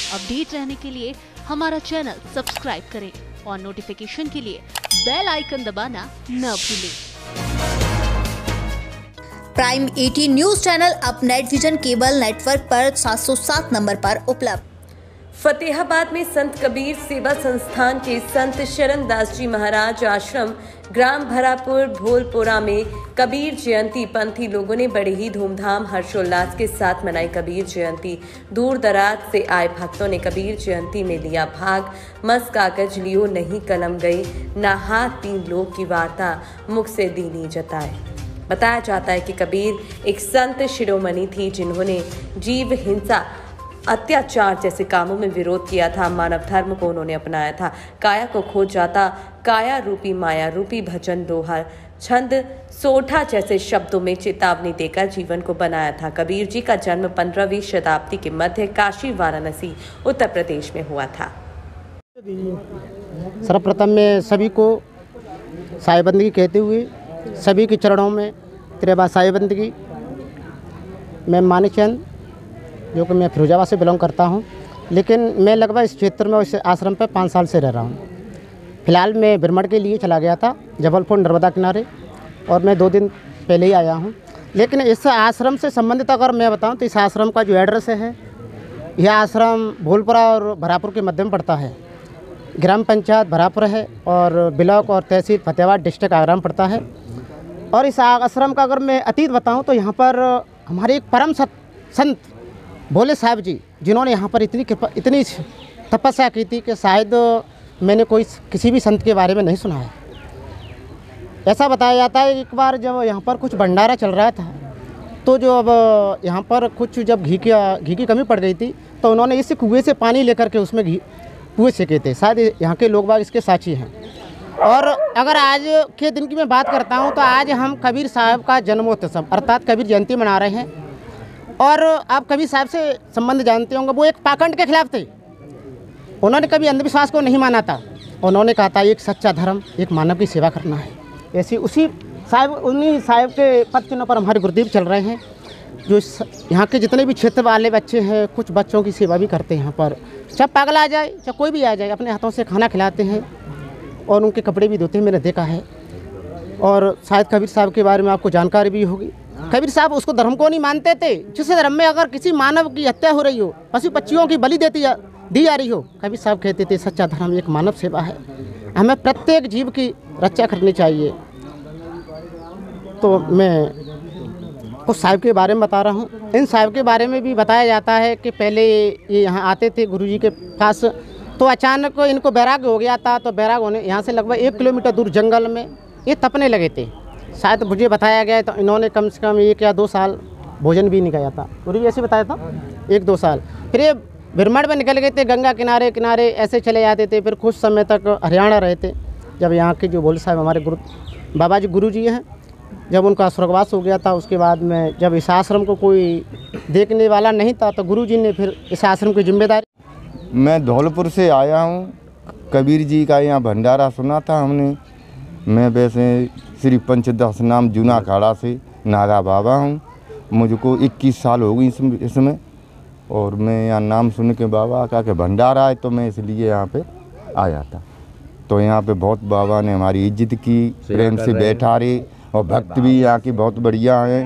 Update रहने के लिए हमारा चैनल सब्सक्राइब करें और नोटिफिकेशन के लिए बेल आइकन दबाना न भूलें। प्राइम 18 न्यूज चैनल अब नेट विजन केबल नेटवर्क पर 707 नंबर पर उपलब्ध। फतेहाबाद में संत कबीर सेवा संस्थान के संत शरण दास जी महाराज आश्रम ग्राम भरापुर भोलपुरा में कबीर जयंती पंथी लोगों ने बड़े ही धूमधाम हर्षोल्लास के साथ मनाई कबीर जयंती। दूर दराज से आए भक्तों ने कबीर जयंती में लिया भाग। मस कागज लियो नहीं कलम गई, ना हाथ तीन लोग की वार्ता, मुख से दीनी जताए। बताया जाता है कि कबीर एक संत शिरोमणि थी जिन्होंने जीव हिंसा अत्याचार जैसे कामों में विरोध किया था। मानव धर्म को उन्होंने अपनाया था। काया को खो जाता काया रूपी माया रूपी भजन दोहा छंद सोठा जैसे शब्दों में चेतावनी देकर जीवन को बनाया था। कबीर जी का जन्म 15वीं शताब्दी के मध्य काशी वाराणसी उत्तर प्रदेश में हुआ था। सर्वप्रथम में सभी को साहिबंदगी कहते हुए सभी के चरणों में त्रेबा साहिबंदगी। मैं मानिकचंद, जो कि मैं फिरोजाबाद से बिलोंग करता हूं, लेकिन मैं लगभग इस क्षेत्र में इस आश्रम पे 5 साल से रह रहा हूं। फ़िलहाल मैं भ्रमण के लिए चला गया था जबलपुर नर्मदा किनारे, और मैं 2 दिन पहले ही आया हूं। लेकिन इस आश्रम से संबंधित अगर मैं बताऊं तो इस आश्रम का जो एड्रेस है, यह आश्रम भोलपुरा और भरापुर के मध्य में पड़ता है। ग्राम पंचायत भरापुर है और ब्लॉक और तहसील फतेहाबाद डिस्ट्रिक्ट आगरा में पड़ता है। और इस आश्रम का अगर मैं अतीत बताऊं तो यहाँ पर हमारे एक परम संत भोले साहब जी, जिन्होंने यहाँ पर इतनी तपस्या की थी कि शायद मैंने किसी भी संत के बारे में नहीं सुना है। ऐसा बताया जाता है एक बार जब यहाँ पर कुछ भंडारा चल रहा था, तो जो अब यहाँ पर कुछ जब घी की कमी पड़ गई थी, तो उन्होंने इस कुएँ से पानी लेकर के उसमें कुएँ सेके थे। शायद यहाँ के लोग बाग इसके साक्षी हैं। और अगर आज के दिन की मैं बात करता हूँ तो आज हम कबीर साहब का जन्मोत्सव अर्थात कबीर जयंती मना रहे हैं। और आप कबीर साहब से संबंध जानते होंगे, वो एक पाखंड के खिलाफ थे। उन्होंने कभी अंधविश्वास को नहीं माना था। उन्होंने कहा था एक सच्चा धर्म एक मानव की सेवा करना है। ऐसे उन्हीं साहब के पद चिन्हों पर हमारे गुरुदेव चल रहे हैं, जो यहाँ के जितने भी क्षेत्र वाले बच्चे हैं, कुछ बच्चों की सेवा भी करते हैं। यहाँ पर चाहे पागल आ जाए चाहे कोई भी आ जाए, अपने हाथों से खाना खिलाते हैं और उनके कपड़े भी धोते हैं, मैंने देखा है। और शायद कबीर साहब के बारे में आपको जानकारी भी होगी। कबीर साहब उसको धर्म को नहीं मानते थे जिस धर्म में अगर किसी मानव की हत्या हो रही हो, पशु पक्षियों की बलि दी जा रही हो, कबीर साहब कहते थे सच्चा धर्म एक मानव सेवा है, हमें प्रत्येक जीव की रक्षा करनी चाहिए। तो मैं उस साहब के बारे में बता रहा हूँ। इन साहब के बारे में भी बताया जाता है कि पहले ये यहाँ आते थे गुरुजी के पास, तो अचानक इनको बैराग हो गया था। तो बैराग होने यहाँ से लगभग 1 किलोमीटर दूर जंगल में ये तपने लगे थे। शायद मुझे बताया गया तो इन्होंने कम से कम 1 या 2 साल भोजन भी नहीं खाया था। गुरु जी ऐसे बताया था 1-2 साल। फिर ये भ्रमण में निकल गए थे, गंगा किनारे ऐसे चले जाते थे। फिर कुछ समय तक हरियाणा रहे थे। जब यहाँ के जो भोले साहब हमारे बाबा जी गुरु जी हैं, जब उनका स्वर्गवास हो गया था, उसके बाद में जब इस आश्रम को कोई देखने वाला नहीं था, तो गुरु जी ने फिर इस आश्रम की जिम्मेदारी। मैं धौलपुर से आया हूँ। कबीर जी का यहाँ भंडारा सुना था हमने। मैं वैसे श्री पंचदास नाम जूना अखाड़ा से नागा बाबा हूँ। मुझको 21 साल हो गई इसमें, और मैं यहाँ नाम सुन के बाबा का के भंडारा है, तो मैं इसलिए यहाँ पे आया था। तो यहाँ पे बहुत बाबा ने हमारी इज्जत की, प्रेम से बैठा रहे, और भक्त भी यहाँ की बहुत बढ़िया हैं।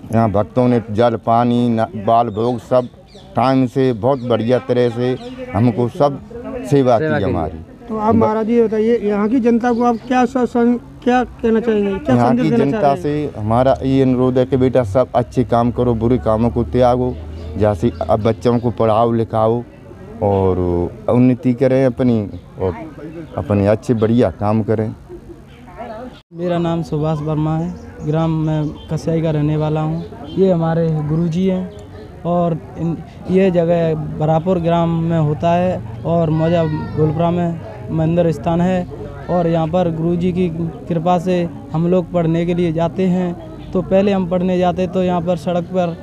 यहाँ भक्तों ने जल पानी बाल भोग सब टाइम से बहुत बढ़िया तरह से हमको सब सेवा की हमारी। तो आप महाराज जी बताइए, यहाँ की जनता को आप क्या कहना चाहेंगे? यहाँ की जनता से हमारा ये अनुरोध है कि बेटा सब अच्छे काम करो, बुरे कामों को त्यागो। जैसे अब बच्चों को पढ़ाओ लिखाओ और उन्नति करें अपनी, और अपने अच्छे बढ़िया काम करें। मेरा नाम सुभाष वर्मा है। ग्राम में कसियाई का रहने वाला हूँ। ये हमारे गुरुजी हैं, और ये जगह भरापुर ग्राम में होता है, और मौजा भोलपुरा में मंदिर स्थान है। और यहाँ पर गुरुजी की कृपा से हम लोग पढ़ने के लिए जाते हैं। तो पहले हम पढ़ने जाते तो यहाँ पर सड़क पर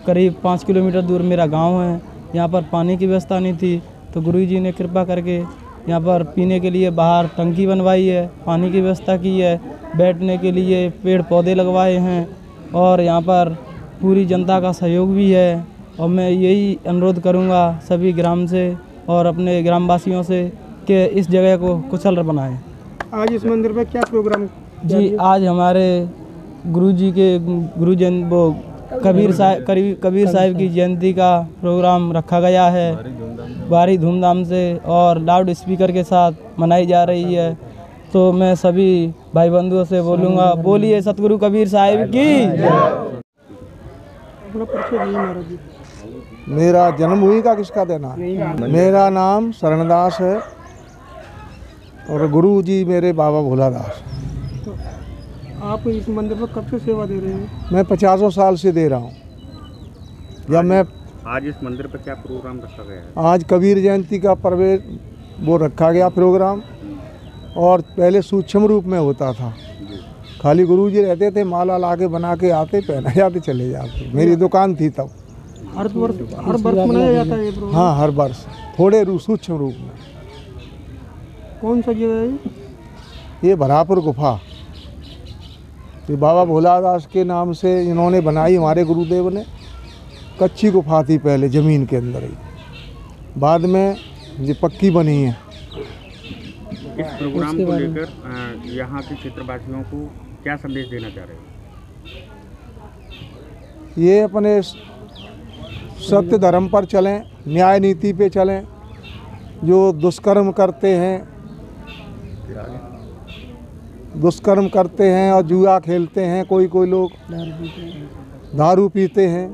करीब 5 किलोमीटर दूर मेरा गांव है। यहाँ पर पानी की व्यवस्था नहीं थी, तो गुरुजी ने कृपा करके यहाँ पर पीने के लिए बाहर टंकी बनवाई है, पानी की व्यवस्था की है, बैठने के लिए पेड़ पौधे लगवाए हैं, और यहाँ पर पूरी जनता का सहयोग भी है। और मैं यही अनुरोध करूँगा सभी ग्राम से और अपने ग्रामवासियों से कि इस जगह को कुशल बनाएं। आज इस मंदिर में क्या प्रोग्राम? जी, आज हमारे गुरुजी के कबीर साहिब की जयंती का प्रोग्राम रखा गया है, भारी धूमधाम से और लाउड स्पीकर के साथ मनाई जा रही है। तो मैं सभी भाई बंधुओं से बोलूँगा, बोलिए सतगुरु कबीर साहिब की। अपना परिचय दीजिए महाराज जी। मेरा जन्मभूमि का किसका देना? मेरा नाम शरणदास है और गुरु जी मेरे बाबा भोलादास। आप इस मंदिर में कब से सेवा दे रहे हैं? मैं 50 साल से दे रहा हूँ। जब मैं आज इस मंदिर पर क्या प्रोग्राम रखा गया है? आज कबीर जयंती का प्रवेश वो रखा गया प्रोग्राम, और पहले सूक्ष्म रूप में होता था। खाली गुरु जी रहते थे, माला लाके बना के आते, पहना जाते, चले जाते। मेरी दुकान थी तब। हर वर्ष मनाया जाता है ये प्रोग्राम? हाँ, हर वर्ष थोड़े सूक्ष्म रूप में। कौन सा जगह है ये? भरापुर गुफा। ये बाबा भोलादास के नाम से इन्होंने बनाई, हमारे गुरुदेव ने। कच्ची गुफा थी पहले ज़मीन के अंदर ही, बाद में ये पक्की बनी है। इस प्रोग्राम को लेकर यहाँ के क्षेत्रवासियों को क्या संदेश देना चाह रहे हैं? ये अपने सत्य धर्म पर चलें, न्याय नीति पे चलें। जो दुष्कर्म करते हैं और जुआ खेलते हैं, कोई लोग दारू पीते हैं,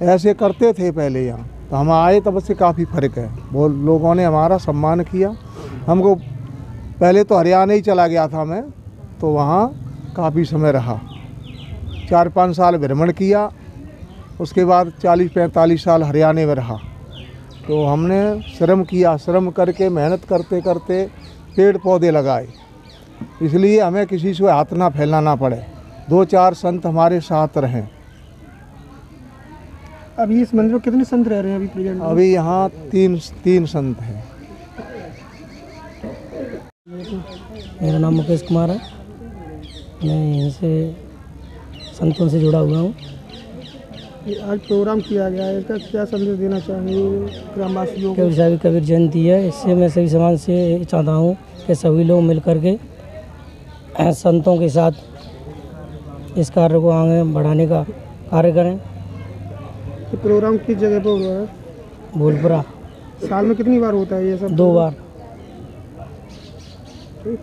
ऐसे करते थे पहले यहाँ। तो हम आए तब से काफ़ी फ़र्क है। वो लोगों ने हमारा सम्मान किया। हमको पहले तो हरियाणा ही चला गया था मैं, तो वहाँ काफ़ी समय रहा, 4-5 साल भ्रमण किया। उसके बाद 40-45 साल हरियाणा में रहा। तो हमने श्रम किया, श्रम करके मेहनत करते करते पेड़ पौधे लगाए, इसलिए हमें किसी से हाथ ना फैलाना पड़े। 2-4 संत हमारे साथ रहें। अभी इस मंदिर में कितने संत रह रहे हैं अभी प्रेजेंट? अभी यहाँ तीन संत हैं। मेरा नाम मुकेश कुमार है। मैं यहीं से संतों से जुड़ा हुआ हूँ। आज प्रोग्राम किया गया है, इसका क्या संदेश देना चाहेंगे ग्रामवासियों को? कबीर जयंती है, इससे मैं सभी समाज से चाहता हूँ कि सभी लोग मिल कर के संतों के साथ इस कार्य को आगे बढ़ाने का कार्य करें। ये प्रोग्राम किस जगह पर हुआ है? भोलपुरा। साल में कितनी बार होता है ये सब? 2 बार। ठीक।